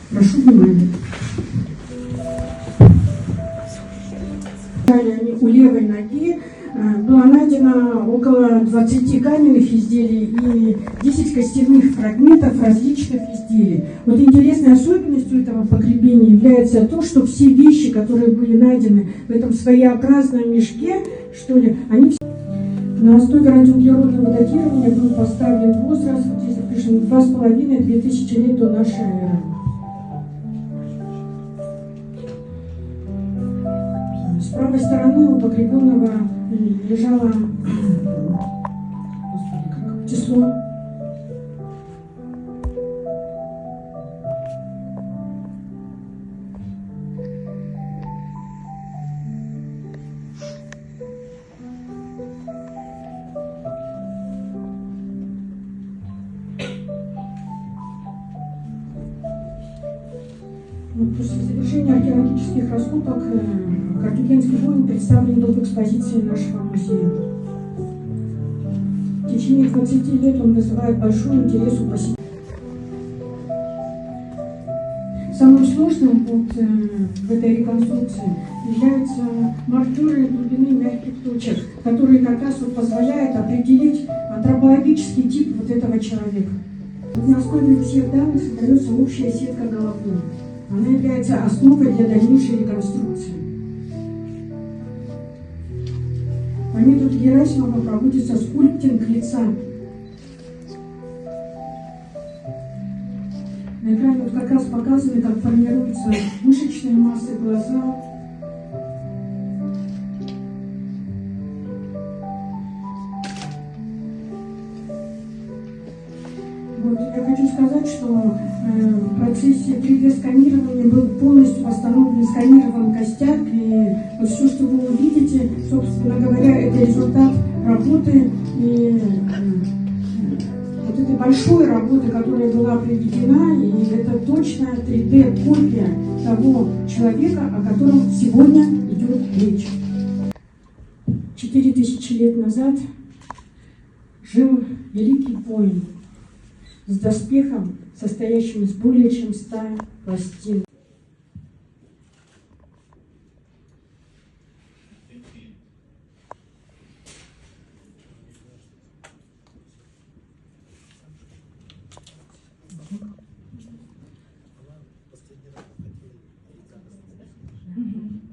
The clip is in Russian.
Прошу внимания. У левой ноги было найдено около 20 каменных изделий и 10 костяных фрагментов различных изделий. Вот интересной особенностью этого погребения является то, что все вещи, которые были найдены в этом своеобразном мешке, что ли, они все... На основе радиоуглеродного датирования был поставлен возраст, вот здесь напишем, 2,5-2000 лет до нашей эры. С правой стороны у погребенного лежало число. После завершения археологических раскопок Картугенский воин представлен был в экспозиции нашего музея. В течение 20 лет он вызывает большой интерес у посетителей. Самым сложным в этой реконструкции являются маркеры глубины мягких точек, которые как раз позволяют определить антропологический тип вот этого человека. На основе всех данных создается общая сетка головы. Она является основой для дальнейшей реконструкции. По методу Герасимова проводится скульптинг лица. На экране вот как раз показаны, как формируются мышечные массы, глаза. Вот, я хочу сказать, что в процессе 3D-сканирования был полностью восстановлен, сканирован костяк, и вот все, что вы увидите, собственно говоря, это результат работы и вот этой большой работы, которая была проведена, и это точная 3D-копия того человека, о котором сегодня идет речь. 4000 лет назад жил великий воин с доспехом, состоящим из более чем 100 пластин.